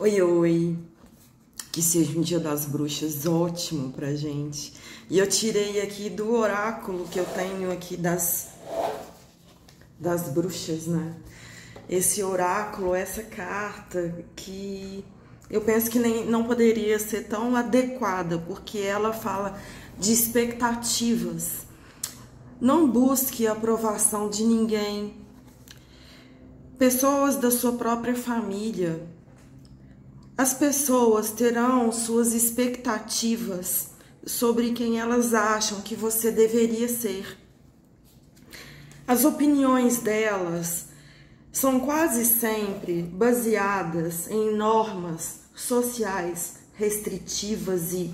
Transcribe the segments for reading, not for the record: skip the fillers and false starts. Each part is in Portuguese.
Oi, oi, que seja um dia das bruxas ótimo pra gente. E eu tirei aqui do oráculo que eu tenho aqui das bruxas, né? Esse oráculo, essa carta que eu penso que não poderia ser tão adequada, porque ela fala de expectativas. Não busque a aprovação de ninguém. Pessoas da sua própria família. As pessoas terão suas expectativas sobre quem elas acham que você deveria ser. As opiniões delas são quase sempre baseadas em normas sociais restritivas e,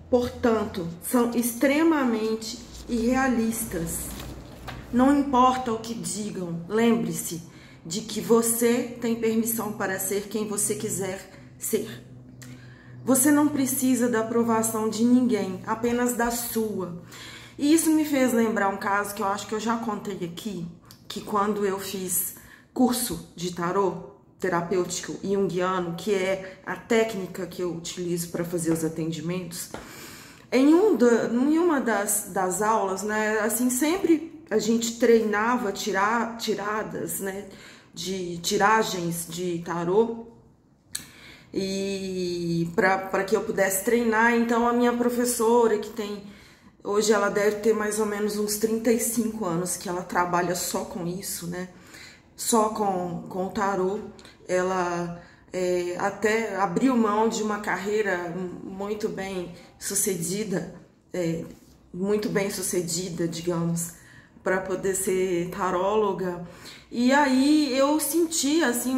portanto, são extremamente irrealistas. Não importa o que digam, lembre-se de que você tem permissão para ser quem você quiser ser. Você não precisa da aprovação de ninguém, apenas da sua. E isso me fez lembrar um caso que eu acho que eu já contei aqui, que quando eu fiz curso de tarô terapêutico junguiano, que é a técnica que eu utilizo para fazer os atendimentos, em uma das aulas, né, assim, sempre a gente treinava tiradas, né, de tiragens de tarô, e para que eu pudesse treinar. Então a minha professora, que tem, hoje ela deve ter mais ou menos uns 35 anos que ela trabalha só com isso, né, só com o tarô, ela até abriu mão de uma carreira muito bem sucedida, digamos, para poder ser taróloga. E aí eu sentia assim,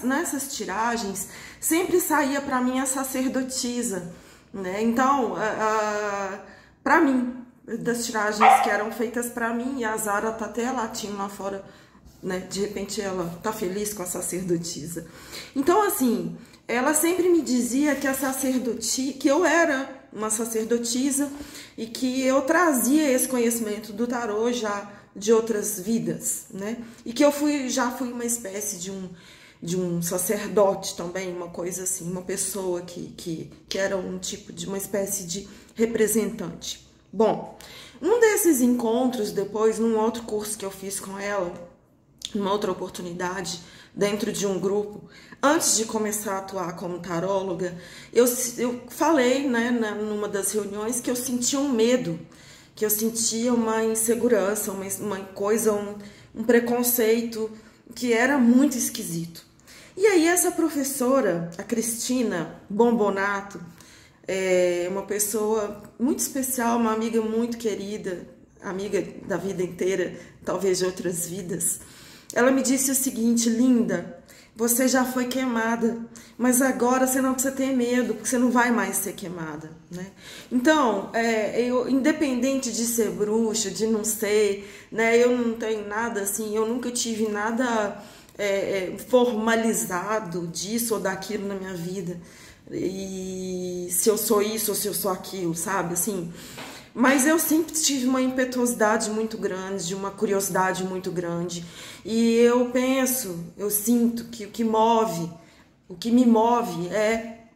nessas tiragens sempre saía para mim a sacerdotisa, né? Então, para mim, das tiragens que eram feitas para mim, e a Zara tá até latindo lá fora, né? De repente ela tá feliz com a sacerdotisa. Então, assim, ela sempre me dizia que que eu era uma sacerdotisa e que eu trazia esse conhecimento do tarô já de outras vidas, né? E que eu já fui uma espécie de um sacerdote também, uma coisa assim, uma pessoa que era um tipo de uma espécie de representante. Bom, um desses encontros, depois, num outro curso que eu fiz com ela, numa outra oportunidade, dentro de um grupo, antes de começar a atuar como taróloga, eu falei, né, numa das reuniões, que eu sentia um medo, que eu sentia uma insegurança, uma coisa, um preconceito que era muito esquisito. E aí essa professora, a Cristina Bombonato, é uma pessoa muito especial, uma amiga muito querida, amiga da vida inteira, talvez de outras vidas. Ela me disse o seguinte: linda, você já foi queimada, mas agora você não precisa ter medo, porque você não vai mais ser queimada, né? Então, eu, independente de ser bruxa, de não ser, né, eu não tenho nada assim, eu nunca tive nada formalizado disso ou daquilo na minha vida, e se eu sou isso ou se eu sou aquilo, sabe, assim. Mas eu sempre tive uma impetuosidade muito grande, uma curiosidade muito grande. E eu sinto que o que me move é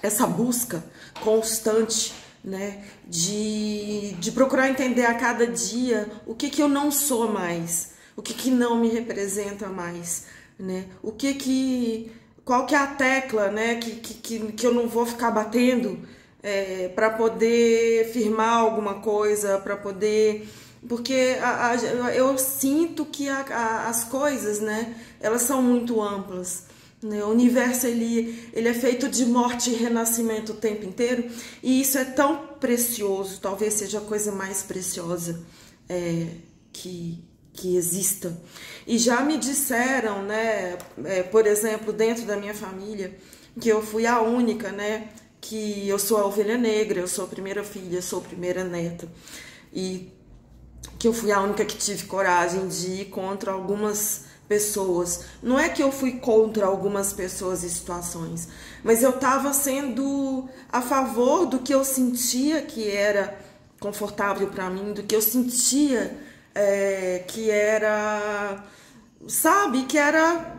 essa busca constante, né, de procurar entender a cada dia o que eu não sou mais, o que não me representa mais, né, qual que é a tecla, né, que eu não vou ficar batendo, para poder firmar alguma coisa, para poder... Porque eu sinto que as coisas, né, elas são muito amplas, né? O universo ele é feito de morte e renascimento o tempo inteiro, e isso é tão precioso, talvez seja a coisa mais preciosa que exista. E já me disseram, né, por exemplo, dentro da minha família, que eu fui a única, né, que eu sou a ovelha negra, eu sou a primeira filha, eu sou a primeira neta, e que eu fui a única que tive coragem de ir contra algumas pessoas. Não é que eu fui contra algumas pessoas e situações, mas eu estava sendo a favor do que eu sentia que era confortável para mim, do que eu sentia que era, sabe, que era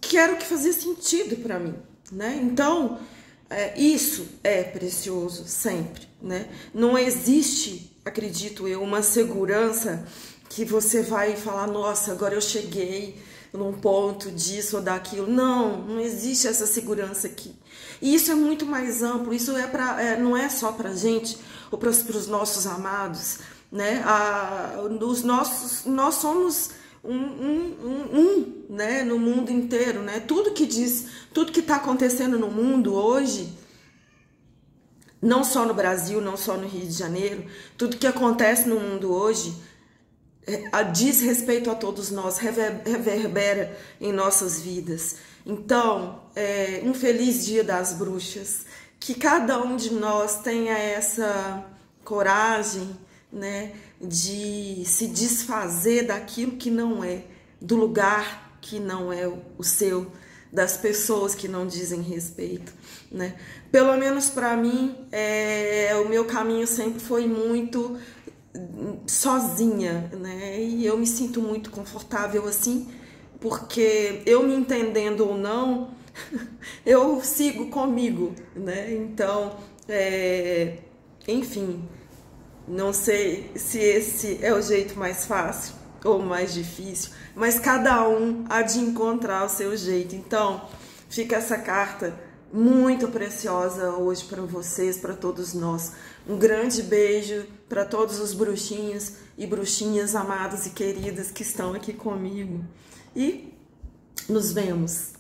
que era o que fazia sentido para mim, né? Então, isso é precioso sempre, né? Não existe, acredito eu, uma segurança que você vai falar, nossa, agora eu cheguei num ponto disso ou daquilo. Não, não existe essa segurança aqui. E isso é muito mais amplo, isso não é só pra gente, ou para os nossos amados, né? Nós somos né, no mundo inteiro, né? Tudo que está acontecendo no mundo hoje, não só no Brasil, não só no Rio de Janeiro, tudo que acontece no mundo hoje diz respeito a todos nós, reverbera em nossas vidas. Então, um feliz Dia das Bruxas, que cada um de nós tenha essa coragem, né, de se desfazer daquilo que não é, do lugar que não é o seu, das pessoas que não dizem respeito, né? Pelo menos para mim, o meu caminho sempre foi muito sozinha, né? E eu me sinto muito confortável assim, porque eu me entendendo ou não, eu sigo comigo, né? Então, enfim, não sei se esse é o jeito mais fácil ou mais difícil, mas cada um há de encontrar o seu jeito. Então, fica essa carta muito preciosa hoje para vocês, para todos nós. Um grande beijo para todos os bruxinhos e bruxinhas amadas e queridas que estão aqui comigo. E nos vemos.